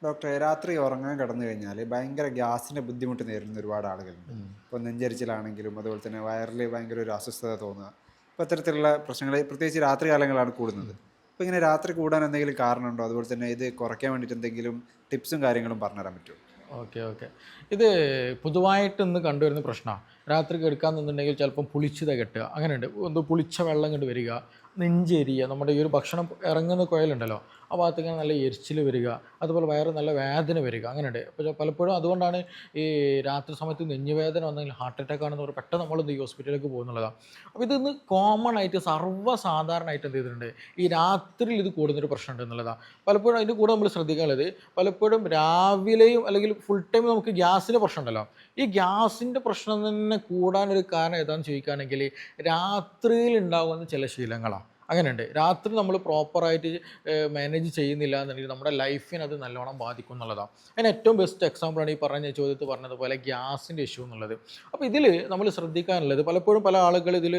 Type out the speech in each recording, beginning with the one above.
ഡോക്ടറെ, രാത്രി ഉറങ്ങാൻ കിടന്നു കഴിഞ്ഞാൽ ഭയങ്കര ഗ്യാസിൻ്റെ ബുദ്ധിമുട്ട് നേരിടുന്ന ഒരുപാട് ആളുകളുണ്ട്. ഇപ്പോൾ നെഞ്ചരിച്ചിലാണെങ്കിലും അതുപോലെ തന്നെ വയറിൽ ഭയങ്കര ഒരു അസ്വസ്ഥത തോന്നുക, ഇപ്പോൾ ഇത്തരത്തിലുള്ള പ്രശ്നങ്ങൾ പ്രത്യേകിച്ച് രാത്രി കാലങ്ങളാണ് കൂടുന്നത്. അപ്പോൾ ഇങ്ങനെ രാത്രി കൂടാൻ എന്തെങ്കിലും കാരണമുണ്ടോ? അതുപോലെ തന്നെ ഇത് കുറയ്ക്കാൻ വേണ്ടിയിട്ട് എന്തെങ്കിലും ടിപ്സും കാര്യങ്ങളും പറഞ്ഞുതരാൻ പറ്റുമോ? Okay okay. ഇത് പൊതുവായിട്ട് ഇന്ന് കണ്ടുവരുന്ന പ്രശ്നമാണ്. രാത്രി കിടക്കാൻ നിന്നുണ്ടെങ്കിൽ ചിലപ്പം പുളിച്ചത് കെട്ടുക, അങ്ങനെയുണ്ട്. എന്തോ പുളിച്ച വെള്ളം കൊണ്ട് വരിക, നെഞ്ചെരിയുക, നമ്മുടെ ഈ ഒരു ഭക്ഷണം ഇറങ്ങുന്ന കുഴലുണ്ടല്ലോ ആ ഭാഗത്തേക്ക് നല്ല എരിച്ചിൽ വരിക, അതുപോലെ വയറ് നല്ല വേദന വരിക, അങ്ങനെയുണ്ട്. അപ്പോൾ പലപ്പോഴും അതുകൊണ്ടാണ് ഈ രാത്രി സമയത്ത് നെഞ്ഞുവേദന വന്നെങ്കിൽ ഹാർട്ട് അറ്റാക്ക് ആണെന്ന് പറഞ്ഞാൽ പെട്ടെന്ന് നമ്മൾ ഈ ഹോസ്പിറ്റലിലേക്ക് പോകുന്നുള്ളതാണ്. അപ്പോൾ ഇതിന്ന് കോമൺ ആയിട്ട് സർവ്വസാധാരണമായിട്ട് എന്ത് ചെയ്തിട്ടുണ്ട്, ഈ രാത്രിയിൽ ഇത് കൂടുന്നൊരു പ്രശ്നമുണ്ട് എന്നുള്ളതാണ്. പലപ്പോഴും അതിൻ്റെ കൂടെ നമ്മൾ ശ്രദ്ധിക്കാനുള്ളത്, പലപ്പോഴും രാവിലെയും അല്ലെങ്കിൽ ഫുൾ ടൈം നമുക്ക് ഗ്യാസിൻ്റെ പ്രശ്നം ഉണ്ടല്ലോ, ഈ ഗ്യാസിൻ്റെ പ്രശ്നം തന്നെ കൂടാനൊരു കാരണം ഏതാണെന്ന് ചോദിക്കുകയാണെങ്കിൽ രാത്രിയിൽ ഉണ്ടാകുന്ന ചില ശീലങ്ങളാണ്. അങ്ങനെയുണ്ട്. രാത്രി നമ്മൾ പ്രോപ്പറായിട്ട് മാനേജ് ചെയ്യുന്നില്ല എന്നുണ്ടെങ്കിൽ നമ്മുടെ ലൈഫിനെ അത് നല്ലോണം ബാധിക്കും എന്നുള്ളതാണ്. അതിന് ഏറ്റവും ബെസ്റ്റ് എക്സാമ്പിളാണ് ഈ പറഞ്ഞ ചോദ്യത്തിൽ പറഞ്ഞതുപോലെ ഗ്യാസിൻ്റെ ഇഷ്യൂ എന്നുള്ളത്. അപ്പോൾ ഇതിൽ നമ്മൾ ശ്രദ്ധിക്കാനുള്ളത്, പലപ്പോഴും പല ആളുകൾ ഇതിൽ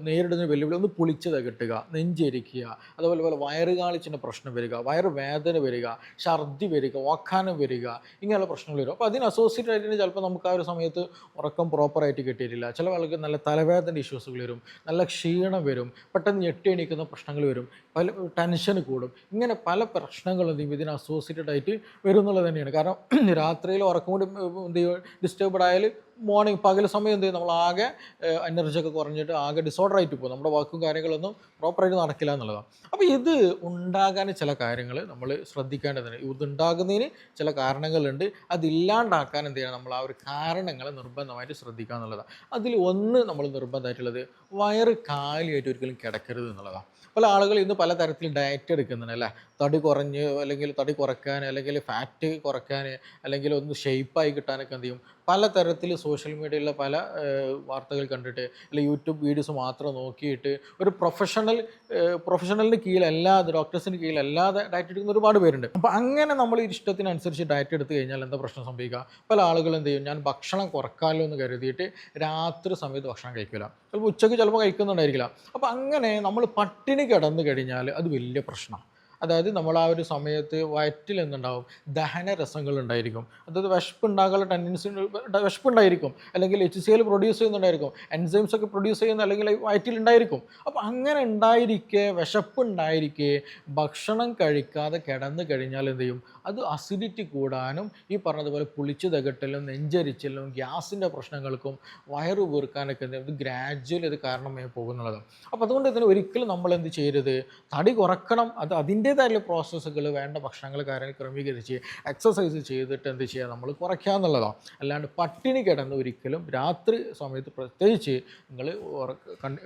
നേരിടുന്ന വെല്ലുവിളി ഒന്ന് പുളിച്ചത് കിട്ടുക, നെഞ്ചരിക്കുക, അതുപോലെ വയറ് കാളിച്ചിൻ്റെ പ്രശ്നം വരിക, വയറ് വേദന വരിക, ഛർദി വരിക, ഓക്കാനം വരിക, ഇങ്ങനെയുള്ള പ്രശ്നങ്ങൾ വരും. അപ്പോൾ അതിന് അസോസിയേറ്റ് ആയിട്ട് ചിലപ്പോൾ നമുക്ക് ആ ഒരു സമയത്ത് ഉറക്കം പ്രോപ്പറായിട്ട് കിട്ടിയിട്ടില്ല. ചില ആൾക്ക് നല്ല തലവേദന ഇഷ്യൂസുകൾ വരും, നല്ല ക്ഷീണം വരും, പെട്ടെന്ന് എണീക്കുന്ന പ്രശ്നങ്ങൾ വരും, പല ടെൻഷൻ കൂടും. ഇങ്ങനെ പല പ്രശ്നങ്ങളും ഇതിന് അസോസിയേറ്റഡ് ആയിട്ട് വരും എന്നുള്ളത് തന്നെയാണ്. കാരണം രാത്രിയിൽ ഉറക്കം കൂടി എന്ത് ചെയ്യും, ഡിസ്റ്റർബ്ഡ് ആയാൽ മോർണിംഗ് പകൽ സമയം എന്ത് ചെയ്യും, നമ്മളാകെ എനർജിയൊക്കെ കുറഞ്ഞിട്ട് ആകെ ഡിസോർഡർ ആയിട്ട് പോകും, നമ്മുടെ വർക്കും കാര്യങ്ങളൊന്നും പ്രോപ്പറായിട്ട് നടക്കില്ല എന്നുള്ളതാണ്. അപ്പോൾ ഇത് ഉണ്ടാകാൻ ചില കാര്യങ്ങൾ നമ്മൾ ശ്രദ്ധിക്കേണ്ടതുണ്ട്. ഇതുണ്ടാകുന്നതിന് ചില കാരണങ്ങളുണ്ട്. അതില്ലാണ്ടാക്കാൻ എന്ത് ചെയ്യണം, നമ്മൾ ആ ഒരു കാരണങ്ങൾ നിർബന്ധമായിട്ട് ശ്രദ്ധിക്കുക എന്നുള്ളതാണ്. അതിൽ ഒന്ന് നമ്മൾ നിർബന്ധമായിട്ടുള്ളത്, വയറ് കാലിയായിട്ട് ഒരിക്കലും കിടക്കരുത് എന്നുള്ളതാണ്. പല ആളുകൾ ഇന്ന് പല തരത്തിൽ ഡയറ്റ് എടുക്കുന്നുണ്ട് അല്ലേ, തടി കുറഞ്ഞ് അല്ലെങ്കിൽ തടി കുറയ്ക്കാൻ, അല്ലെങ്കിൽ ഫാറ്റ് കുറയ്ക്കാൻ, അല്ലെങ്കിൽ ഒന്ന് ഷേപ്പായി കിട്ടാനൊക്കെ എന്ത് ചെയ്യും, പല തരത്തിൽ സോഷ്യൽ മീഡിയയിലെ പല വാർത്തകൾ കണ്ടിട്ട് അല്ലെങ്കിൽ യൂട്യൂബ് വീഡിയോസ് മാത്രം നോക്കിയിട്ട് ഒരു പ്രൊഫഷണലിന് കീഴിലല്ലാതെ, ഡോക്ടേഴ്സിന് കീഴിലല്ലാതെ ഡയറ്റ് എടുക്കുന്ന ഒരുപാട് പേരുണ്ട്. അപ്പോൾ അങ്ങനെ നമ്മൾ ഇഷ്ടത്തിനനുസരിച്ച് ഡയറ്റ് എടുത്തു കഴിഞ്ഞാൽ എന്താ പ്രശ്നം സംഭവിക്കുക, പല ആളുകൾ എന്ത് ചെയ്യും, ഞാൻ ഭക്ഷണം കുറക്കാമല്ലോ എന്ന് കരുതിയിട്ട് രാത്രി സമയത്ത് ഭക്ഷണം കഴിക്കില്ല, ചിലപ്പോൾ ഉച്ചയ്ക്ക് ചിലപ്പോൾ കഴിക്കുന്നുണ്ടായിരിക്കില്ല. അപ്പോൾ അങ്ങനെ നമ്മൾ പട്ടിണി കിടന്നു കഴിഞ്ഞാൽ അത് വലിയ പ്രശ്നമാണ്. അതായത് നമ്മൾ ആ ഒരു സമയത്ത് വയറ്റിൽ എന്തുണ്ടാവും, ദഹനരസങ്ങൾ ഉണ്ടായിരിക്കും, അതായത് വിശപ്പുണ്ടാകാനുള്ള വിശപ്പുണ്ടായിരിക്കും, അല്ലെങ്കിൽ HCl പ്രൊഡ്യൂസ് ചെയ്യുന്നുണ്ടായിരിക്കും, എൻസൈംസ് ഒക്കെ പ്രൊഡ്യൂസ് ചെയ്യുന്ന അല്ലെങ്കിൽ വയറ്റിലുണ്ടായിരിക്കും. അപ്പോൾ അങ്ങനെ ഉണ്ടായിരിക്കെ, വിശപ്പുണ്ടായിരിക്കെ ഭക്ഷണം കഴിക്കാതെ കിടന്നു കഴിഞ്ഞാൽ എന്ത് ചെയ്യും, അത് അസിഡിറ്റി കൂടാനും ഈ പറഞ്ഞതുപോലെ പുളിച്ചു തകട്ടലും നെഞ്ചരിച്ചലും ഗ്യാസിൻ്റെ പ്രശ്നങ്ങൾക്കും വയറ് വീർക്കാനൊക്കെ എന്ത് ചെയ്യും, ഇത് ഗ്രാജ്വലി ഇത് കാരണമായി പോകുന്നുള്ളതാണ്. അപ്പോൾ അതുകൊണ്ട് ഇതിന് ഒരിക്കലും നമ്മൾ എന്ത് ചെയ്യരുത്, തടി കുറക്കണം, അത് അതിൻ്റേതായുള്ള പ്രോസസ്സുകൾ, വേണ്ട ഭക്ഷണങ്ങൾ കാര്യങ്ങൾ ക്രമീകരിച്ച് എക്സസൈസ് ചെയ്തിട്ട് എന്ത് ചെയ്യുക, നമ്മൾ കുറയ്ക്കുക എന്നുള്ളതാണ്. അല്ലാണ്ട് പട്ടിണി കിടന്ന് ഒരിക്കലും രാത്രി സമയത്ത് പ്രത്യേകിച്ച് നിങ്ങൾ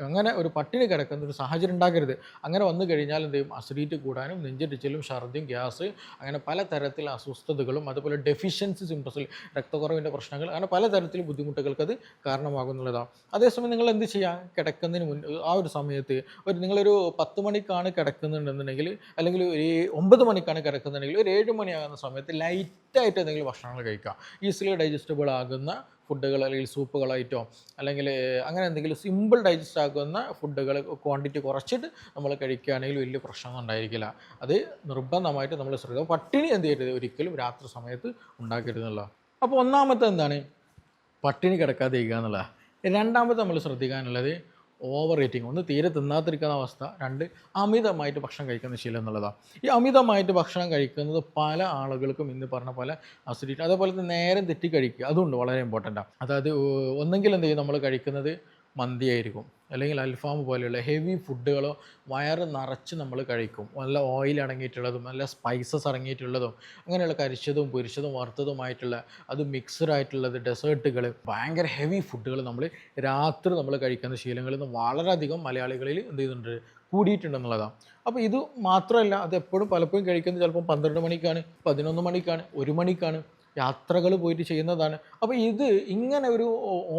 അങ്ങനെ ഒരു പട്ടിണി കിടക്കുന്ന ഒരു സാഹചര്യം ഉണ്ടാക്കരുത്. അങ്ങനെ വന്നു കഴിഞ്ഞാൽ എന്ത് ചെയ്യും, അസിഡിറ്റി കൂടാനും നെഞ്ചരിച്ചിലും ഛർദിയും ഗ്യാസ് അങ്ങനെ പല തരത്തിലുള്ള അസ്വസ്ഥതകളും, അതുപോലെ ഡെഫിഷ്യൻസി സിംറ്റംസിൽ രക്തക്കുറവിൻ്റെ പ്രശ്നങ്ങൾ, അങ്ങനെ പലതരത്തിൽ ബുദ്ധിമുട്ടുകൾക്ക് അത് കാരണമാകുന്നുള്ളതാണ്. അതേസമയം നിങ്ങൾ എന്ത് ചെയ്യുക, കിടക്കുന്നതിന് മുൻ ആ ഒരു സമയത്ത് നിങ്ങളൊരു 10 മണിക്കാണ് കിടക്കുന്നുണ്ടെന്നുണ്ടെങ്കിൽ, അല്ലെങ്കിൽ ഒരു 9 മണിക്കാണ് കിടക്കുന്നുണ്ടെങ്കിൽ ഒരു 7 മണിയാകുന്ന സമയത്ത് ലൈറ്റായിട്ട് എന്തെങ്കിലും ഭക്ഷണങ്ങൾ കഴിക്കുക. ഈസിലി ഡൈജസ്റ്റബിൾ ആകുന്ന ഫുഡുകൾ, അല്ലെങ്കിൽ സൂപ്പുകളായിട്ടോ അല്ലെങ്കിൽ അങ്ങനെ എന്തെങ്കിലും സിമ്പിൾ ഡൈജസ്റ്റ് ആകുന്ന ഫുഡുകൾ ക്വാണ്ടിറ്റി കുറച്ചിട്ട് നമ്മൾ കഴിക്കുകയാണെങ്കിൽ വലിയ പ്രശ്നമൊന്നും ഉണ്ടായിരിക്കില്ല. അത് നിർബന്ധമായിട്ട് നമ്മൾ ശ്രദ്ധിക്കുക. പട്ടിണി എന്ത് ചെയ്യരുത്, ഒരിക്കലും രാത്രി സമയത്ത് ഉണ്ടാക്കരുതെന്നുള്ള. അപ്പോൾ ഒന്നാമത്തെ എന്താണ്, പട്ടിണി കിടക്കാതിരിക്കുക എന്നുള്ളതാണ്. രണ്ടാമത്തെ നമ്മൾ ശ്രദ്ധിക്കാനുള്ളത് ഓവർ ഈറ്റിംഗ്. ഒന്ന് തീരെ തിന്നാതിരിക്കുന്ന അവസ്ഥ, രണ്ട് അമിതമായിട്ട് ഭക്ഷണം കഴിക്കുന്ന ശീലം എന്നുള്ളതാണ്. ഈ അമിതമായിട്ട് ഭക്ഷണം കഴിക്കുന്നത് പല ആളുകൾക്കും ഇന്ന് പറഞ്ഞ പോലെ അസിഡിറ്റി, അതേപോലെ തന്നെ നേരം തെറ്റി കഴിക്കുക, അതുകൊണ്ട് വളരെ ഇമ്പോർട്ടൻ്റാണ്. അതായത് ഒന്നെങ്കിൽ എന്ത് ചെയ്യും, നമ്മൾ കഴിക്കുന്നത് മന്തിയായിരിക്കും, അല്ലെങ്കിൽ അൽഫാം പോലെയുള്ള ഹെവി ഫുഡുകളോ വയറ് നിറച്ച് നമ്മൾ കഴിക്കും, നല്ല ഓയിൽ അടങ്ങിയിട്ടുള്ളതും നല്ല സ്പൈസസ് അടങ്ങിയിട്ടുള്ളതും അങ്ങനെയുള്ള കരിച്ചതും പൊരിച്ചതും വറുത്തതുമായിട്ടുള്ള, അത് മിക്സഡ് ആയിട്ടുള്ളത്, ഡെസേർട്ടുകൾ, ഭയങ്കര ഹെവി ഫുഡുകൾ നമ്മൾ രാത്രി നമ്മൾ കഴിക്കുന്ന ശീലങ്ങളിൽ നിന്ന് വളരെയധികം മലയാളികളിൽ എന്ത് ചെയ്യുന്നുണ്ട്, കൂടിയിട്ടുണ്ടെന്നുള്ളതാണ്. അപ്പോൾ ഇത് മാത്രമല്ല, അത് എപ്പോഴും പലപ്പോഴും കഴിക്കുന്നത് ചിലപ്പോൾ 12 മണിക്കാണ്, 11 മണിക്കാണ്, 1 മണിക്കാണ് യാത്രകൾ പോയിട്ട് ചെയ്യുന്നതാണ്. അപ്പോൾ ഇത് ഇങ്ങനെ ഒരു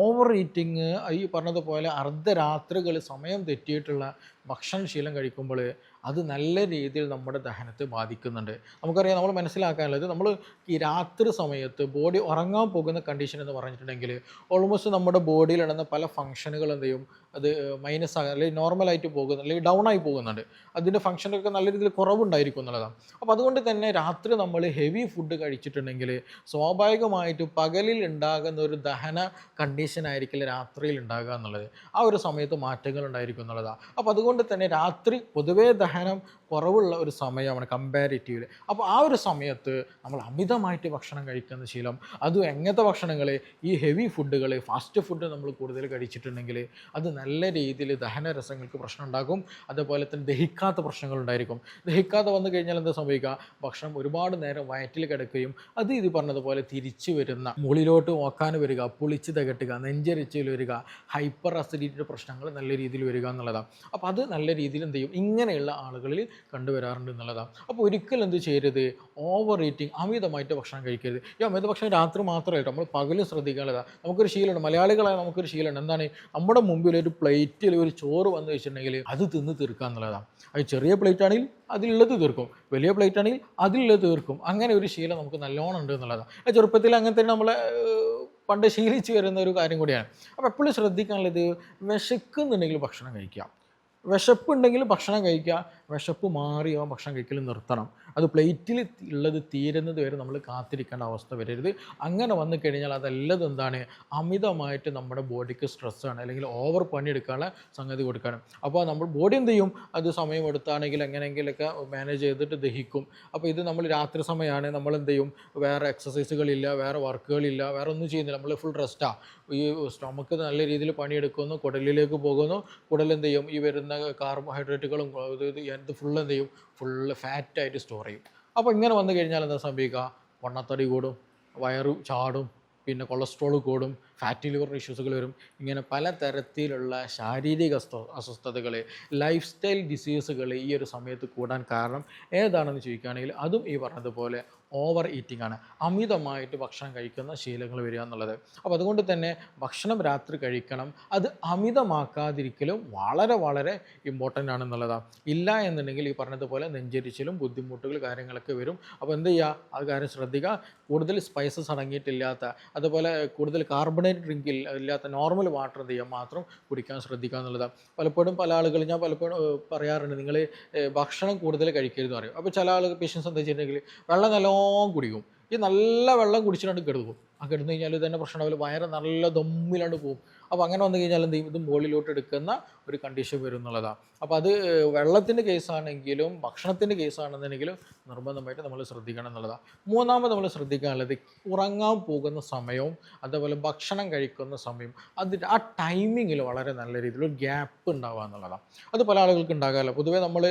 ഓവർ ഈറ്റിങ്, ഈ പറഞ്ഞതുപോലെ അർദ്ധരാത്രികൾ സമയം തെറ്റിയിട്ടുള്ള ഭക്ഷണശീലം കഴിക്കുമ്പോൾ അത് നല്ല രീതിയിൽ നമ്മുടെ ദഹനത്തെ ബാധിക്കുന്നുണ്ട്. നമുക്കറിയാം, നമ്മൾ മനസ്സിലാക്കാനുള്ളത്, നമ്മൾ ഈ രാത്രി സമയത്ത് ബോഡി ഉറങ്ങാൻ പോകുന്ന കണ്ടീഷൻ എന്ന് പറഞ്ഞിട്ടുണ്ടെങ്കിൽ ഓൾമോസ്റ്റ് നമ്മുടെ ബോഡിയിൽ നടന്ന പല ഫംഗ്ഷനുകൾ എന്ത് ചെയ്യും, അത് മൈനസ് ആകാൻ അല്ലെങ്കിൽ നോർമലായിട്ട് പോകുന്നു അല്ലെങ്കിൽ ഡൗൺ ആയി പോകുന്നുണ്ട്. അതിൻ്റെ ഫംഗ്ഷനൊക്കെ നല്ല രീതിയിൽ കുറവുണ്ടായിരിക്കും എന്നുള്ളതാണ്. അപ്പോൾ അതുകൊണ്ട് തന്നെ രാത്രി നമ്മൾ ഹെവി ഫുഡ് കഴിച്ചിട്ടുണ്ടെങ്കിൽ സ്വാഭാവികമായിട്ട് പകലിൽ ഉണ്ടാകുന്ന ഒരു ദഹന കണ്ടീഷൻ ആയിരിക്കില്ല രാത്രിയിൽ ഉണ്ടാകുക എന്നുള്ളത്. ആ ഒരു സമയത്ത് മാറ്റങ്ങൾ ഉണ്ടായിരിക്കും എന്നുള്ളതാണ്. അപ്പോൾ അതുകൊണ്ട് തന്നെ രാത്രി പൊതുവേ ദഹനം കുറവുള്ള ഒരു സമയമാണ് കമ്പാരിറ്റീവ്ലി. അപ്പോൾ ആ ഒരു സമയത്ത് നമ്മൾ അമിതമായിട്ട് ഭക്ഷണം കഴിക്കുന്ന ശീലം, അതും എങ്ങനത്തെ ഭക്ഷണങ്ങൾ, ഈ ഹെവി ഫുഡുകൾ, ഫാസ്റ്റ് ഫുഡ് നമ്മൾ കൂടുതൽ കഴിച്ചിട്ടുണ്ടെങ്കിൽ അത് നല്ല രീതിയിൽ ദഹനരസങ്ങൾക്ക് പ്രശ്നം ഉണ്ടാക്കും. അതേപോലെ തന്നെ ദഹിക്കാത്ത പ്രശ്നങ്ങൾ ഉണ്ടായിരിക്കും. ദഹിക്കാതെ വന്നു കഴിഞ്ഞാൽ എന്താ സംഭവിക്കുക, ഭക്ഷണം ഒരുപാട് നേരം വയറ്റിൽ കിടക്കുകയും അത് ഇത് പറഞ്ഞതുപോലെ തിരിച്ചു വരുന്ന മുകളിലോട്ട് നോക്കാൻ വരിക, പുളിച്ച് തകട്ടുക, നെഞ്ചരിച്ചിൽ വരിക, ഹൈപ്പർ അസിഡിറ്റിയുടെ പ്രശ്നങ്ങൾ നല്ല രീതിയിൽ വരിക എന്നുള്ളതാണ്. അപ്പോൾ അത് നല്ല രീതിയിൽ എന്ത് ചെയ്യും, ഇങ്ങനെയുള്ള ആളുകളിൽ കണ്ടുവരാറുണ്ട് എന്നുള്ളതാണ്. അപ്പോൾ ഒരിക്കലും എന്ത് ചെയ്യരുത്, ഓവർ ഈറ്റിംഗ്, അമിതമായിട്ട് ഭക്ഷണം കഴിക്കരുത്. ഈ അമിത ഭക്ഷണം രാത്രി മാത്രമായിട്ട് നമ്മൾ പകലും ശ്രദ്ധിക്കാനുള്ളതാണ്. നമുക്കൊരു ശീലമുണ്ട്, മലയാളികളായ നമുക്കൊരു ശീലമുണ്ട്. എന്താണ്, നമ്മുടെ മുമ്പിൽ ഒരു പ്ലേറ്റിൽ ഒരു ചോറ് വന്നു വെച്ചിട്ടുണ്ടെങ്കിൽ അത് തിന്ന് തീർക്കുക എന്നുള്ളതാണ്. അത് ചെറിയ പ്ലേറ്റ് ആണെങ്കിൽ അതിലുള്ളത് തീർക്കും, വലിയ പ്ലേറ്റ് ആണെങ്കിൽ അതിലുള്ളത് തീർക്കും. അങ്ങനെ ഒരു ശീലം നമുക്ക് നല്ലോണം ഉണ്ട് എന്നുള്ളതാണ്. ചെറുപ്പത്തിൽ അങ്ങനെ തന്നെ നമ്മളെ പണ്ട് ശീലിച്ച് വരുന്ന ഒരു കാര്യം കൂടിയാണ്. അപ്പോൾ എപ്പോഴും ശ്രദ്ധിക്കാനുള്ളത്, വിശക്കുന്നുണ്ടെങ്കിൽ ഭക്ഷണം കഴിക്കുക, വിശപ്പുണ്ടെങ്കിൽ ഭക്ഷണം കഴിക്കുക, വിശപ്പ് മാറിയോ ഭക്ഷണം കഴിക്കൽ നിർത്തണം. അത് പ്ലേറ്റിൽ ഉള്ളത് തീരുന്നത് വരെ നമ്മൾ കാത്തിരിക്കേണ്ട അവസ്ഥ വരരുത്. അങ്ങനെ വന്നു കഴിഞ്ഞാൽ അതെല്ലാം എന്താണ്, അമിതമായിട്ട് നമ്മുടെ ബോഡിക്ക് സ്ട്രെസ്സാണ്, അല്ലെങ്കിൽ ഓവർ പണിയെടുക്കാനുള്ള സംഗതി കൊടുക്കുകയാണ്. അപ്പോൾ നമ്മൾ ബോഡി എന്ത് ചെയ്യും, അത് സമയം എടുത്താണെങ്കിൽ എങ്ങനെയെങ്കിലൊക്കെ മാനേജ് ചെയ്തിട്ട് ദഹിക്കും. അപ്പോൾ ഇത് നമ്മൾ രാത്രി സമയമാണ്, നമ്മൾ എന്ത് ചെയ്യും, വേറെ എക്സസൈസുകളില്ല, വേറെ വർക്കുകളില്ല, വേറെ ഒന്നും ചെയ്യുന്നില്ല, നമ്മൾ ഫുൾ റെസ്റ്റാണ്. ഈ സ്റ്റൊമക്ക് നല്ല രീതിയിൽ പണിയെടുക്കുന്നു, കുടലിലേക്ക് പോകുന്നു, കുടൽ എന്ത് ചെയ്യും, ഈ വരുന്ന കാർബോഹൈഡ്രേറ്റുകളും ഇത് ഫുള്ള് എന്ത് ചെയ്യും, ഫുള്ള് ഫാറ്റായിട്ട് സ്റ്റോർ ചെയ്യും. അപ്പോൾ ഇങ്ങനെ വന്നു കഴിഞ്ഞാൽ എന്താ സംഭവിക്കുക, പൊണ്ണത്തടി കൂടും, വയറ് ചാടും, പിന്നെ കൊളസ്ട്രോൾ കൂടും, ഫാറ്റി ലിവർ ഇഷ്യൂസുകൾ വരും. ഇങ്ങനെ പലതരത്തിലുള്ള ശാരീരിക അസ്വസ്ഥതകൾ, ലൈഫ് സ്റ്റൈൽ ഡിസീസുകൾ ഈ ഒരു സമയത്ത് കൂടാൻ കാരണം ഏതാണെന്ന് ചോദിക്കുകയാണെങ്കിൽ അതും ഈ പറഞ്ഞതുപോലെ ഓവർ ഈറ്റിംഗ് ആണ്, അമിതമായിട്ട് ഭക്ഷണം കഴിക്കുന്ന ശീലങ്ങൾ വരിക എന്നുള്ളത്. അപ്പോൾ അതുകൊണ്ട് തന്നെ ഭക്ഷണം രാത്രി കഴിക്കണം, അത് അമിതമാക്കാതിരിക്കലും വളരെ വളരെ ഇമ്പോർട്ടൻ്റ് ആണെന്നുള്ളതാണ്. ഇല്ല എന്നുണ്ടെങ്കിൽ ഈ പറഞ്ഞതുപോലെ നെഞ്ചരിച്ചിലും ബുദ്ധിമുട്ടുകൾ കാര്യങ്ങളൊക്കെ വരും. അപ്പോൾ എന്ത് ചെയ്യുക, അത് കാര്യം ശ്രദ്ധിക്കുക. കൂടുതൽ സ്പൈസസ് അടങ്ങിയിട്ടില്ലാത്ത, അതുപോലെ കൂടുതൽ കാർബണേറ്റ് ഡ്രിങ്കിൽ ഇല്ലാത്ത നോർമൽ വാട്ടർ എന്ത് ചെയ്യുക മാത്രം കുടിക്കാൻ ശ്രദ്ധിക്കുക എന്നുള്ളതാണ്. പലപ്പോഴും പല ആളുകൾ, ഞാൻ പലപ്പോഴും പറയാറുണ്ട്, നിങ്ങൾ ഭക്ഷണം കൂടുതൽ കഴിക്കരുതെന്ന് പറയും. അപ്പോൾ ചില ആളുകൾ പേഷ്യൻസ് എന്താ വെച്ചിട്ടുണ്ടെങ്കിൽ വെള്ളം നല്ലോണം കുടിക്കും. ഈ നല്ല വെള്ളം കുടിച്ചിട്ടാണ് കിടക്കും. ആ കിടന്നു കഴിഞ്ഞാൽ തന്നെ പ്രശ്നം ഉണ്ടാവില്ല, വയറ് നല്ല ദമ്മിലാണ്ട് പോകും. അപ്പോൾ അങ്ങനെ വന്നു കഴിഞ്ഞാൽ എന്ത് ചെയ്യും, ഇത് മുകളിലോട്ട് എടുക്കുന്ന ഒരു കണ്ടീഷൻ വരും എന്നുള്ളതാണ്. അപ്പോൾ അത് വെള്ളത്തിൻ്റെ കേസാണെങ്കിലും ഭക്ഷണത്തിൻ്റെ കേസാണെന്നുണ്ടെങ്കിലും നിർബന്ധമായിട്ട് നമ്മൾ ശ്രദ്ധിക്കണം എന്നുള്ളതാണ്. മൂന്നാമത് നമ്മൾ ശ്രദ്ധിക്കാനുള്ളത്, ഉറങ്ങാൻ പോകുന്ന സമയവും അതേപോലെ ഭക്ഷണം കഴിക്കുന്ന സമയം, അതിൻ്റെ ആ ടൈമിങ്ങിൽ വളരെ നല്ല രീതിയിൽ ഒരു ഗ്യാപ്പ് ഉണ്ടാവുക എന്നുള്ളതാണ്. അത് പല ആളുകൾക്ക് ഉണ്ടാകാമല്ലോ. പൊതുവേ നമ്മൾ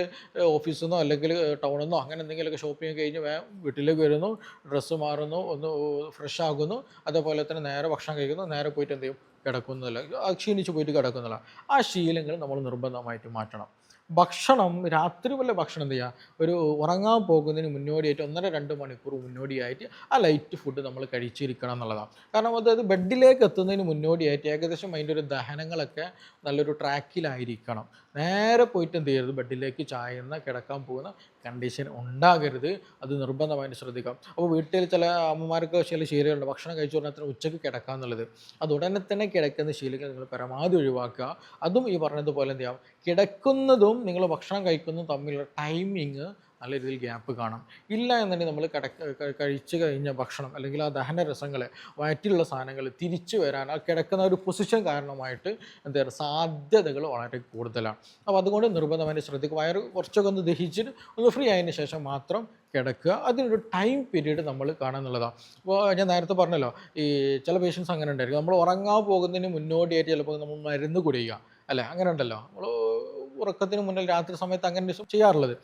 ഓഫീസിൽ നിന്നോ അല്ലെങ്കിൽ ടൗണിൽ നിന്നോ അങ്ങനെ എന്തെങ്കിലുമൊക്കെ ഷോപ്പിംഗ് കഴിഞ്ഞ് വീട്ടിലേക്ക് വരുന്നു, ഡ്രസ്സ് മാറുന്നു, ഒന്ന് ഫ്രഷ് ആകുന്നു, അതേപോലെ തന്നെ നേരെ ഭക്ഷണം കഴിക്കുന്നു, നേരെ പോയിട്ട് എന്ത് ചെയ്യും, കിടക്കുന്നില്ല, ക്ഷീണിച്ച് പോയിട്ട് കിടക്കുന്നില്ല. ആ ശീലങ്ങൾ നമ്മൾ നിർബന്ധമായിട്ട് മാറ്റണം. ഭക്ഷണം രാത്രി വല്ല ഭക്ഷണം എന്ത് ചെയ്യുക, ഒരു ഉറങ്ങാൻ പോകുന്നതിന് മുന്നോടിയായിട്ട് 1-2 മണിക്കൂർ മുന്നോടിയായിട്ട് ആ ലൈറ്റ് ഫുഡ് നമ്മൾ കഴിച്ചിരിക്കണം എന്നുള്ളതാണ്. കാരണം അതായത് ബെഡിലേക്ക് എത്തുന്നതിന് മുന്നോടിയായിട്ട് ഏകദേശം അതിൻ്റെ ഒരു ദഹനങ്ങളൊക്കെ നല്ലൊരു ട്രാക്കിലായിരിക്കണം. നേരെ പോയിട്ട് എന്ത് ചെയ്യരുത്, ബെഡിലേക്ക് ചായുന്ന കിടക്കാൻ പോകുന്ന കണ്ടീഷൻ ഉണ്ടാകരുത്. അത് നിർബന്ധമായിട്ട് ശ്രദ്ധിക്കാം. അപ്പോൾ വീട്ടിൽ ചില അമ്മമാർക്ക് ചില ശീലങ്ങളുണ്ട്, ഭക്ഷണം കഴിച്ചു പറഞ്ഞാൽ ഉച്ചയ്ക്ക് കിടക്കുക എന്നുള്ളത്. അത് ഉടനെ തന്നെ കിടക്കുന്ന ശീലങ്ങൾ നിങ്ങൾ പരമാവധി ഒഴിവാക്കുക. അതും ഈ പറഞ്ഞതുപോലെ എന്ത് ചെയ്യാം, കിടക്കുന്നതും നിങ്ങൾ ഭക്ഷണം കഴിക്കുന്നതും തമ്മിലുള്ള ടൈമിങ് നല്ല രീതിയിൽ ഗ്യാപ്പ് കാണാം. ഇല്ല എന്നുണ്ടെങ്കിൽ നമ്മൾ കഴിച്ചു കഴിഞ്ഞ ഭക്ഷണം അല്ലെങ്കിൽ ആ ദഹനരസങ്ങൾ, വയറ്റിലുള്ള സാധനങ്ങൾ തിരിച്ചു വരാൻ ആ കിടക്കുന്ന ഒരു പൊസിഷൻ കാരണമായിട്ട് എന്താ പറയുക, സാധ്യതകൾ വളരെ കൂടുതലാണ്. അപ്പോൾ അതുകൊണ്ട് നിർബന്ധമായിട്ട് ശ്രദ്ധിക്കുക. വയറ് കുറച്ചൊക്കെ ഒന്ന് ദഹിച്ചിട്ട് ഒന്ന് ഫ്രീ ആയതിനു ശേഷം മാത്രം കിടക്കുക. അതിനൊരു ടൈം പീരീഡ് നമ്മൾ കാണുന്നുള്ളതാണ്. അപ്പോൾ ഞാൻ നേരത്തെ പറഞ്ഞല്ലോ, ഈ ചില പേഷ്യൻസ് അങ്ങനെ ഉണ്ടായിരിക്കും, നമ്മൾ ഉറങ്ങാൻ പോകുന്നതിന് മുന്നോടിയായിട്ട് ചിലപ്പോൾ നമ്മൾ മരുന്ന് കുടിക്കുക, അല്ലേ, അങ്ങനെ ഉണ്ടല്ലോ, നമ്മൾ ഉറക്കത്തിന് മുന്നിൽ രാത്രി സമയത്ത് അങ്ങനെ ചെയ്യാറുള്ളത്.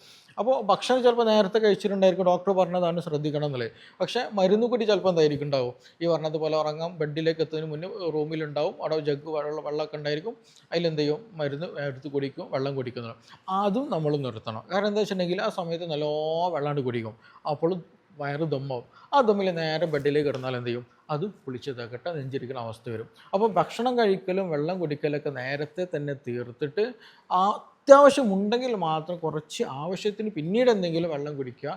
അപ്പോൾ ഭക്ഷണം ചിലപ്പോൾ നേരത്തെ കഴിച്ചിട്ടുണ്ടായിരിക്കും, ഡോക്ടർ പറഞ്ഞതാണ് ശ്രദ്ധിക്കണം എന്നുള്ളത്. പക്ഷേ മരുന്ന് കൂടി ചിലപ്പോൾ എന്തായിരിക്കും ഉണ്ടാവും, ഈ പറഞ്ഞതുപോലെ ഉറങ്ങാൻ ബെഡിലേക്ക് എത്തുന്നതിന് മുന്നേ റൂമിലുണ്ടാവും, അവിടെ ജഗ് വെള്ളമൊക്കെ ഉണ്ടായിരിക്കും, അതിലെന്ത് ചെയ്യും, മരുന്ന് എടുത്ത് കുടിക്കും, വെള്ളം കുടിക്കുന്നത്. അതും നമ്മൾ നിർത്തണം. കാരണം എന്താ വെച്ചിട്ടുണ്ടെങ്കിൽ ആ സമയത്ത് നല്ലോ വെള്ളാണ്ട് കുടിക്കും, അപ്പോഴും വയറ് ദമ്മാവും. ആ ദമ്മിൽ നേരെ ബെഡിലേക്ക് കിടന്നാൽ എന്ത് ചെയ്യും, അത് പുളിച്ച് തകട്ട നെഞ്ചിരിക്കുന്ന അവസ്ഥ വരും. അപ്പോൾ ഭക്ഷണം കഴിക്കലും വെള്ളം കുടിക്കലൊക്കെ നേരത്തെ തന്നെ തീർത്തിട്ട് ആ അത്യാവശ്യമുണ്ടെങ്കിൽ മാത്രം കുറച്ച് ആവശ്യത്തിന് പിന്നീട് എന്തെങ്കിലും വെള്ളം കുടിക്കുക,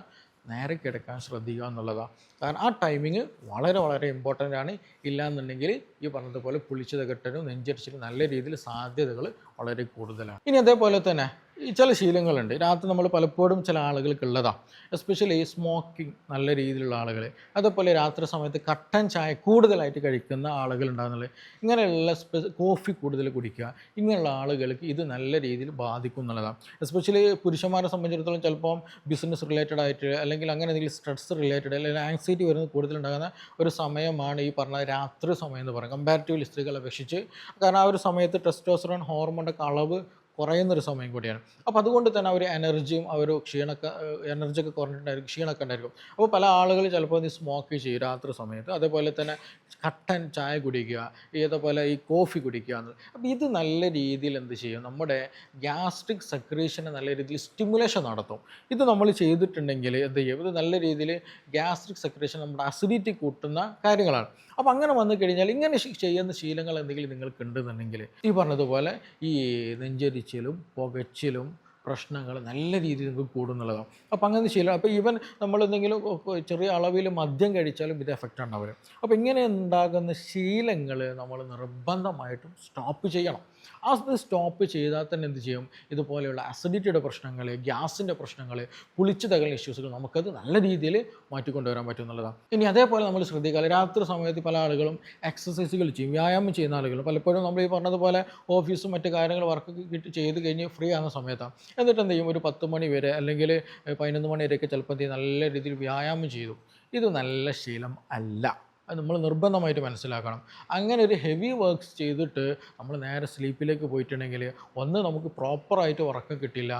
നേരെ കിടക്കാൻ ശ്രദ്ധിക്കുക എന്നുള്ളതാണ്. കാരണം ആ ടൈമിങ് വളരെ വളരെ ഇമ്പോർട്ടൻ്റ് ആണ്. ഇല്ലയെന്നുണ്ടെങ്കിൽ ഈ പറഞ്ഞതുപോലെ പുളിച്ചത് കെട്ടലും നെഞ്ചരിച്ചിലും നല്ല രീതിയിൽ സാധ്യതകൾ വളരെ കൂടുതലാണ്. ഇനി അതേപോലെ തന്നെ ഈ ചില ശീലങ്ങളുണ്ട് രാത്രി നമ്മൾ പലപ്പോഴും ചില ആളുകൾക്കുള്ളതാണ്, എസ്പെഷ്യലി സ്മോക്കിംഗ് നല്ല രീതിയിലുള്ള ആളുകൾ, അതേപോലെ രാത്രി സമയത്ത് കട്ടൻ ചായ കൂടുതലായിട്ട് കഴിക്കുന്ന ആളുകളുണ്ടാകുന്നത്, ഇങ്ങനെയുള്ള കോഫി കൂടുതൽ കുടിക്കുക, ഇങ്ങനെയുള്ള ആളുകൾക്ക് ഇത് നല്ല രീതിയിൽ ബാധിക്കും എന്നുള്ളതാണ്. എസ്പെഷ്യലി പുരുഷന്മാരെ സംബന്ധിച്ചിടത്തോളം ചിലപ്പം ബിസിനസ് റിലേറ്റഡ് ആയിട്ട് അല്ലെങ്കിൽ അങ്ങനെ എന്തെങ്കിലും സ്ട്രെസ് റിലേറ്റഡ് അല്ലെങ്കിൽ ആങ്സൈറ്റി വരുന്നത് കൂടുതലുണ്ടാകുന്ന ഒരു സമയമാണ് ഈ പറഞ്ഞ രാത്രി സമയം എന്ന് പറയുന്നത്, കമ്പാരിറ്റീവ്ലി സ്ത്രീകളെ അപേക്ഷിച്ച്. കാരണം ആ ഒരു സമയത്ത് ടെസ്റ്റോസ്റ്ററോൺ ഹോർമോണിൻ്റെ അളവ് കുറയുന്നൊരു സമയം കൂടിയാണ്. അപ്പോൾ അതുകൊണ്ട് തന്നെ അവർ എനർജിയും എനർജിയൊക്കെ കുറഞ്ഞിട്ടുണ്ടായിരിക്കും, ക്ഷീണമൊക്കെ ഉണ്ടായിരിക്കും. അപ്പോൾ പല ആളുകൾ ചിലപ്പോൾ ഇത് സ്മോക്ക് ചെയ്യും രാത്രി സമയത്ത്, അതേപോലെ തന്നെ കട്ടൻ ചായ കുടിക്കുക, ഇതേപോലെ ഈ കോഫി കുടിക്കുക എന്നത്. അപ്പോൾ ഇത് നല്ല രീതിയിൽ എന്ത് ചെയ്യും, നമ്മുടെ ഗ്യാസ്ട്രിക് സെക്രീഷനെ നല്ല രീതിയിൽ സ്റ്റിമുലേഷൻ നടത്തും. ഇത് നമ്മൾ ചെയ്തിട്ടുണ്ടെങ്കിൽ എന്ത് ചെയ്യും, ഇത് നല്ല രീതിയിൽ ഗ്യാസ്ട്രിക് സെക്രീഷൻ നമ്മുടെ അസിഡിറ്റി കൂട്ടുന്ന കാര്യങ്ങളാണ്. അപ്പോൾ അങ്ങനെ വന്നു കഴിഞ്ഞാൽ ഇങ്ങനെ ചെയ്യുന്ന ശീലങ്ങൾ എന്തെങ്കിലും നിങ്ങൾക്ക് ഉണ്ടെന്നുണ്ടെങ്കിൽ ഈ പറഞ്ഞതുപോലെ ഈ നെഞ്ചരിച്ചിലും പുകച്ചിലും പ്രശ്നങ്ങൾ നല്ല രീതിയിൽ നിങ്ങൾക്ക് കൂടുന്നുള്ളതാണ്. അപ്പോൾ അങ്ങനെ ശീലം. അപ്പോൾ ഈവൻ നമ്മളെന്തെങ്കിലും ചെറിയ അളവിൽ മദ്യം കഴിച്ചാലും ഇത് എഫക്റ്റ് ഉണ്ടാവില്ല. അപ്പോൾ ഇങ്ങനെ ഉണ്ടാകുന്ന ശീലങ്ങൾ നമ്മൾ നിർബന്ധമായിട്ടും സ്റ്റോപ്പ് ചെയ്യണം. അത് സ്റ്റോപ്പ് ചെയ്താൽ തന്നെ എന്ത് ചെയ്യും, ഇതുപോലെയുള്ള അസിഡിറ്റിയുടെ പ്രശ്നങ്ങൾ, ഗ്യാസിൻ്റെ പ്രശ്നങ്ങൾ, പുളിച്ചു തകലുന്ന ഇഷ്യൂസുകൾ നമുക്കത് നല്ല രീതിയിൽ മാറ്റിക്കൊണ്ടുവരാൻ പറ്റും എന്നുള്ളതാണ്. ഇനി അതേപോലെ നമ്മൾ ശ്രദ്ധിക്കുക, രാത്രി സമയത്ത് പല ആളുകളും എക്സസൈസുകൾ ചെയ്യും, വ്യായാമം ചെയ്യുന്ന ആളുകൾ പലപ്പോഴും നമ്മൾ ഈ പറഞ്ഞതുപോലെ ഓഫീസും മറ്റു കാര്യങ്ങൾ വർക്ക് ചെയ്ത് കഴിഞ്ഞ് ഫ്രീ ആകുന്ന സമയത്താണ്. എന്നിട്ട് എന്ത് ചെയ്യും, ഒരു 10 മണി വരെ അല്ലെങ്കിൽ 11 മണി വരെയൊക്കെ ചിലപ്പോൾ നല്ല രീതിയിൽ വ്യായാമം ചെയ്തു. ഇത് നല്ല ശീലം അല്ല, അത് നമ്മൾ നിർബന്ധമായിട്ട് മനസ്സിലാക്കണം. അങ്ങനെ ഒരു ഹെവി വർക്ക്സ് ചെയ്തിട്ട് നമ്മൾ നേരെ സ്ലീപ്പിലേക്ക് പോയിട്ടുണ്ടെങ്കിൽ ഒന്ന് നമുക്ക് പ്രോപ്പറായിട്ട് ഉറക്കം കിട്ടില്ല,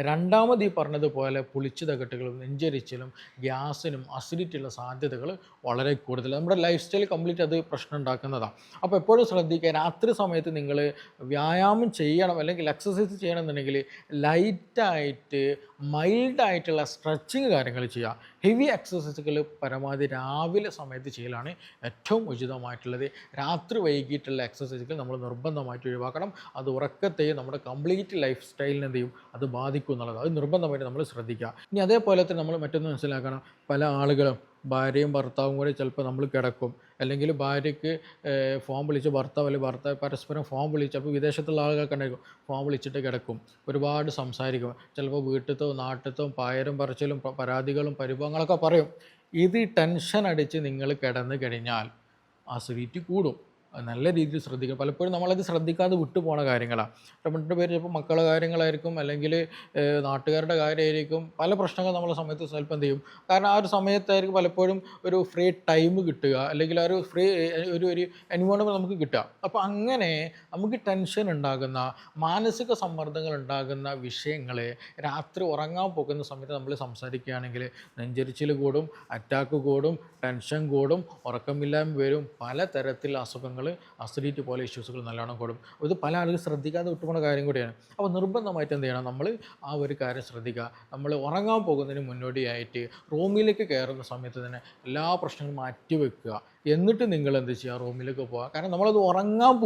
രണ്ടാമത് ഈ പറഞ്ഞതുപോലെ പുളിച്ചു തകട്ടുകളും നെഞ്ചരിച്ചിലും ഗ്യാസിനും അസിഡിറ്റിയുള്ള സാധ്യതകൾ വളരെ കൂടുതൽ, നമ്മുടെ ലൈഫ് സ്റ്റൈൽ കംപ്ലീറ്റ് അത് പ്രശ്നം ഉണ്ടാക്കുന്നതാണ്. അപ്പോൾ എപ്പോഴും ശ്രദ്ധിക്കുക, രാത്രി സമയത്ത് നിങ്ങൾ വ്യായാമം ചെയ്യണം അല്ലെങ്കിൽ എക്സസൈസ് ചെയ്യണമെന്നുണ്ടെങ്കിൽ ലൈറ്റായിട്ട് മൈൽഡായിട്ടുള്ള സ്ട്രെച്ചിങ് കാര്യങ്ങൾ ചെയ്യുക. ഹെവി എക്സസൈസുകൾ പരമാവധി രാവിലെ സമയത്ത് ചെയ്യലാണ് ഏറ്റവും ഉചിതമായിട്ടുള്ളത്. രാത്രി വൈകിട്ടുള്ള എക്സസൈസുകൾ നമ്മൾ നിർബന്ധമായിട്ട് ഒഴിവാക്കണം. അത് ഉറക്കത്തെയും നമ്മുടെ കംപ്ലീറ്റ് ലൈഫ് സ്റ്റൈലിനെ എന്ത് ചെയ്യും, അത് ബാധിക്കും എന്നുള്ളത് അത് നിർബന്ധമായിട്ട് നമ്മൾ ശ്രദ്ധിക്കുക. ഇനി അതേപോലെ തന്നെ നമ്മൾ മറ്റൊന്ന് മനസ്സിലാക്കണം, പല ആളുകളും ഭാര്യയും ഭർത്താവും കൂടി ചിലപ്പോൾ നമ്മൾ കിടക്കും, അല്ലെങ്കിൽ ഭാര്യയ്ക്ക് ഫോൺ വിളിച്ച് ഭർത്താവ് അല്ലെങ്കിൽ ഭർത്താവ് പരസ്പരം ഫോൺ വിളിച്ച്, അപ്പോൾ വിദേശത്തുള്ള ആളുകൾക്ക് ഉണ്ടായിരിക്കും ഫോൺ വിളിച്ചിട്ട് കിടക്കും, ഒരുപാട് സംസാരിക്കും, ചിലപ്പോൾ വീട്ടിലത്തോ നാട്ടിലത്തോ പായരും പറച്ചിലും പരാതികളും പരിഭവങ്ങളൊക്കെ പറയും. ഇത് ടെൻഷൻ അടിച്ച് നിങ്ങൾ കിടന്നു കഴിഞ്ഞാൽ അസിഡിറ്റി കൂടും. നല്ല രീതിയിൽ ശ്രദ്ധിക്കുക. പലപ്പോഴും നമ്മളത് ശ്രദ്ധിക്കാതെ വിട്ടു പോണ കാര്യങ്ങളാണ്. നമ്മുടെ പേര് ചിലപ്പോൾ മക്കളുടെ കാര്യങ്ങളായിരിക്കും, അല്ലെങ്കിൽ നാട്ടുകാരുടെ കാര്യമായിരിക്കും, പല പ്രശ്നങ്ങൾ നമ്മളെ സമയത്ത് ചിലപ്പോൾ എന്ത് ചെയ്യും, കാരണം ആ ഒരു സമയത്തായിരിക്കും പലപ്പോഴും ഒരു ഫ്രീ ടൈം കിട്ടുക, അല്ലെങ്കിൽ ആ ഒരു ഫ്രീ ഒരു എൻവയോൺമെൻറ്റ് നമുക്ക് കിട്ടുക. അപ്പോൾ അങ്ങനെ നമുക്ക് ടെൻഷൻ ഉണ്ടാകുന്ന, മാനസിക സമ്മർദ്ദങ്ങൾ ഉണ്ടാകുന്ന വിഷയങ്ങൾ രാത്രി ഉറങ്ങാൻ പോകുന്ന സമയത്ത് നമ്മൾ സംസാരിക്കുകയാണെങ്കിൽ നെഞ്ചരിച്ചിൽ കൂടും, അറ്റാക്ക് കൂടും, ടെൻഷൻ കൂടും, ഉറക്കമില്ലായ്മ വരും, പലതരത്തിലുള്ള അസുഖങ്ങൾ, അസിഡിറ്റി പോലെ ഇഷ്യൂസുകൾ നല്ലോണം കൂടും. ഇത് പല ആളുകൾ ശ്രദ്ധിക്കാതെ വിട്ടുപോകുന്ന കാര്യം കൂടിയാണ്. അപ്പോൾ നിർബന്ധമായിട്ട് എന്ത് ചെയ്യണം, നമ്മൾ ആ ഒരു കാര്യം ശ്രദ്ധിക്കുക. നമ്മൾ ഉറങ്ങാൻ പോകുന്നതിന് മുന്നോടിയായിട്ട് റൂമിലേക്ക് കയറുന്ന സമയത്ത് തന്നെ എല്ലാ പ്രശ്നങ്ങളും മാറ്റി വെക്കുക. എന്നിട്ട് നിങ്ങൾ എന്ത് ചെയ്യുക, റൂമിലേക്ക് പോവുക. കാരണം നമ്മളത് ഉറങ്ങാൻ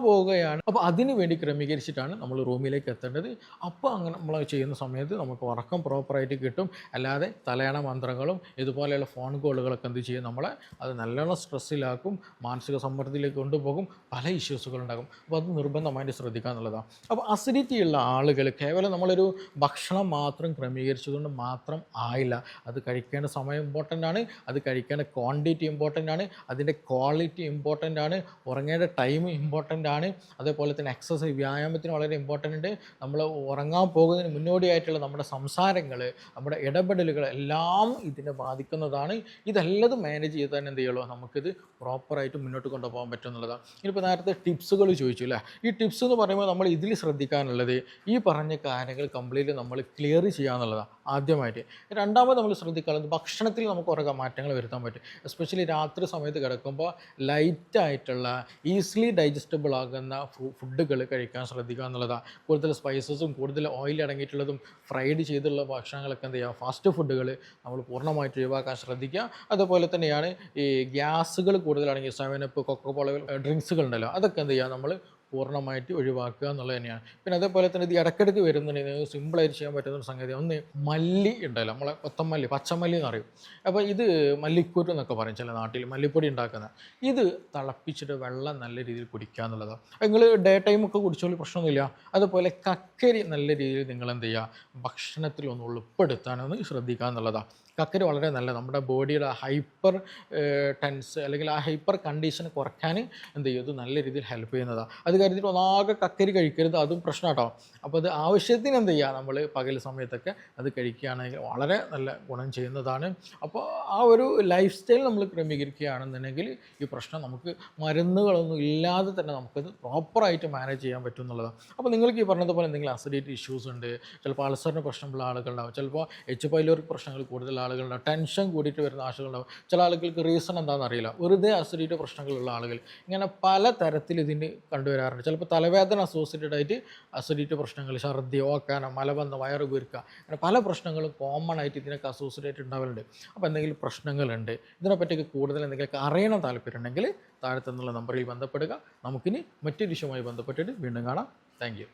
പോവുകയാണ്. അപ്പോൾ അതിന് വേണ്ടി ക്രമീകരിച്ചിട്ടാണ് നമ്മൾ റൂമിലേക്ക് എത്തേണ്ടത്. അപ്പോൾ അങ്ങനെ നമ്മൾ ചെയ്യുന്ന സമയത്ത് നമുക്ക് ഉറക്കം പ്രോപ്പറായിട്ട് കിട്ടും. അല്ലാതെ തലയണ മന്ത്രങ്ങളും ഇതുപോലെയുള്ള ഫോൺ കോളുകളൊക്കെ എന്ത് ചെയ്യും, നമ്മളെ അത് നല്ലോണം സ്ട്രെസ്സിലാക്കും, മാനസിക സമ്മർദ്ദത്തിലേക്ക് കൊണ്ടുപോകും, പല ഇഷ്യൂസുകളുണ്ടാകും. അപ്പോൾ അത് നിർബന്ധമായിട്ട് ശ്രദ്ധിക്കുക എന്നുള്ളതാണ്. അപ്പോൾ അസിഡിറ്റി ഉള്ള ആളുകൾ കേവലം നമ്മളൊരു ഭക്ഷണം മാത്രം ക്രമീകരിച്ചുകൊണ്ട് മാത്രം ആയില്ല. അത് കഴിക്കേണ്ട സമയം ഇമ്പോർട്ടൻ്റ് ആണ്, അത് കഴിക്കേണ്ട ക്വാണ്ടിറ്റി ഇമ്പോർട്ടൻ്റ് ആണ്, അതിൻ്റെ ക്വാളിറ്റി ഇമ്പോർട്ടൻ്റ് ആണ്, ഉറങ്ങേണ്ട ടൈം ഇമ്പോർട്ടൻ്റ് ആണ്. അതേപോലെ തന്നെ എക്സസൈസ് വ്യായാമത്തിന് വളരെ ഇമ്പോർട്ടൻ്റ് ഉണ്ട്. നമ്മൾ ഉറങ്ങാൻ പോകുന്നതിന് മുന്നോടിയായിട്ടുള്ള നമ്മുടെ സംസാരങ്ങൾ, നമ്മുടെ ഇടപെടലുകൾ എല്ലാം ഇതിനെ ബാധിക്കുന്നതാണ്. ഇതെല്ലാം മാനേജ് ചെയ്ത് തന്നെ എന്ത് ചെയ്യുള്ളൂ, നമുക്കിത് പ്രോപ്പറായിട്ട് മുന്നോട്ട് കൊണ്ടുപോകാൻ പറ്റും എന്നുള്ളതാണ്. ഇനിയിപ്പോൾ നേരത്തെ ടിപ്സുകൾ ചോദിച്ചു അല്ലേ, ഈ ടിപ്സ് എന്ന് പറയുമ്പോൾ നമ്മൾ ഇതിൽ ശ്രദ്ധിക്കാനുള്ളത് ഈ പറഞ്ഞ കാര്യങ്ങൾ കംപ്ലീറ്റ് നമ്മൾ ക്ലിയർ ചെയ്യുക എന്നുള്ളതാണ് ആദ്യമായിട്ട്. രണ്ടാമത് നമ്മൾ ശ്രദ്ധിക്കാനുള്ളത് ഭക്ഷണത്തിൽ നമുക്ക് കുറേ മാറ്റങ്ങൾ വരുത്താൻ പറ്റും. എസ്പെഷ്യലി രാത്രി സമയത്ത് കിടക്കുമ്പോൾ ലൈറ്റായിട്ടുള്ള ഈസിലി ഡൈജസ്റ്റബിൾ ആകുന്ന ഫുഡുകൾ കഴിക്കാൻ ശ്രദ്ധിക്കുക എന്നുള്ളതാണ്. കൂടുതൽ സ്പൈസസും കൂടുതൽ ഓയിൽ അടങ്ങിയിട്ടുള്ളതും ഫ്രൈഡ് ചെയ്തുള്ള ഭക്ഷണങ്ങളൊക്കെ എന്ത് ചെയ്യുക, ഫാസ്റ്റ് ഫുഡുകൾ നമ്മൾ പൂർണ്ണമായിട്ട് ഒഴിവാക്കാൻ ശ്രദ്ധിക്കുക. അതുപോലെ തന്നെയാണ് ഈ ഗ്യാസുകൾ കൂടുതലാണെങ്കിൽ 7up, കൊക്കോകോള ഡ്രിങ്ക്സുകൾ ഉണ്ടല്ലോ, അതൊക്കെ എന്ത് ചെയ്യുക, നമ്മൾ പൂർണ്ണമായിട്ട് ഒഴിവാക്കുക എന്നുള്ളത് തന്നെയാണ്. പിന്നെ അതേപോലെ തന്നെ ഇത് ഇടയ്ക്കിടയ്ക്ക് വരുന്നുണ്ടെങ്കിൽ സിമ്പിളായിട്ട് ചെയ്യാൻ പറ്റുന്ന ഒരു സംഗതി, ഒന്ന് മല്ലി ഉണ്ടല്ലോ, നമ്മളെ കൊത്തമല്ലി, പച്ചമല്ലി എന്ന് പറയും. അപ്പോൾ ഇത് മല്ലിക്കൂട്ട് എന്നൊക്കെ പറയും ചില നാട്ടിൽ, മല്ലിപ്പൊടി ഉണ്ടാക്കുന്ന. ഇത് തിളപ്പിച്ചിട്ട് വെള്ളം നല്ല രീതിയിൽ കുടിക്കുക എന്നുള്ളതാണ്. നിങ്ങൾ ഡേ ടൈമൊക്കെ കുടിച്ചോളി, പ്രശ്നമൊന്നുമില്ല. അതുപോലെ കക്കരി നല്ല രീതിയിൽ നിങ്ങൾ എന്ത് ചെയ്യുക, ഭക്ഷണത്തിൽ ഒന്ന് ഉൾപ്പെടുത്താനൊന്ന് ശ്രദ്ധിക്കുക എന്നുള്ളതാണ്. കക്കരി വളരെ നല്ല നമ്മുടെ ബോഡിയുടെ ഹൈപ്പർ ടെൻസ് അല്ലെങ്കിൽ ആ ഹൈപ്പർ കണ്ടീഷൻ കുറയ്ക്കാൻ എന്ത് ചെയ്യും, ഇത് നല്ല രീതിയിൽ ഹെൽപ്പ് ചെയ്യുന്നതാണ്. അത് കരുതിയിട്ട് ഒന്നാകെ കക്കരി കഴിക്കരുത്, അതും പ്രശ്നം കേട്ടോ. അപ്പോൾ അത് ആവശ്യത്തിന് എന്ത് ചെയ്യുക, നമ്മൾ പകൽ സമയത്തൊക്കെ അത് കഴിക്കുകയാണെങ്കിൽ വളരെ നല്ല ഗുണം ചെയ്യുന്നതാണ്. അപ്പോൾ ആ ഒരു ലൈഫ് സ്റ്റൈൽ നമ്മൾ ക്രമീകരിക്കുകയാണെന്നുണ്ടെങ്കിൽ ഈ പ്രശ്നം നമുക്ക് മരുന്നുകളൊന്നും ഇല്ലാതെ തന്നെ നമുക്കത് പ്രോപ്പറായിട്ട് മാനേജ് ചെയ്യാൻ പറ്റും എന്നുള്ളതാണ്. അപ്പോൾ നിങ്ങൾക്ക് ഈ പറഞ്ഞതുപോലെ എന്തെങ്കിലും അസിഡിറ്റി ഇഷ്യൂസ് ഉണ്ട്, ചിലപ്പോൾ അൾസറിന് പ്രശ്നമുള്ള ആളുകളുണ്ടാവും, ചിലപ്പോൾ എച്ച് പൈലോറിക് പ്രശ്നങ്ങൾ കൂടുതൽ ആളുകളുണ്ടാവും, ടെൻഷൻ കൂടിയിട്ട് വരുന്ന ആളുകളുണ്ടാവും, ചില ആളുകൾക്ക് റീസൺ എന്താണെന്ന് അറിയില്ല, വെറുതെ അസിഡിറ്റി പ്രശ്നങ്ങളുള്ള ആളുകൾ, ഇങ്ങനെ പല തരത്തിൽ ഇതിന് കണ്ടുവരാറുണ്ട്. ചിലപ്പോൾ തലവേദന അസോസിയേറ്റഡ് ആയിട്ട് അസിഡിറ്റി പ്രശ്നങ്ങൾ, ഛർദി, ഓക്കാനം, മലബന്ധം, വയറ് വീർക്കുക, അങ്ങനെ പല പ്രശ്നങ്ങളും കോമൺ ആയിട്ട് ഇതിനൊക്കെ അസോസിയേറ്റ് ഉണ്ടാവലുണ്ട്. അപ്പോൾ എന്തെങ്കിലും പ്രശ്നങ്ങളുണ്ട്, ഇതിനെപ്പറ്റിയൊക്കെ കൂടുതൽ എന്തെങ്കിലുമൊക്കെ അറിയണം താല്പര്യം ഉണ്ടെങ്കിൽ താഴെ തന്നുള്ള നമ്പറിൽ ബന്ധപ്പെടുക. നമുക്കിനി മറ്റൊരു വിഷയവുമായി ബന്ധപ്പെട്ടിട്ട് വീണ്ടും കാണാം. Thank you.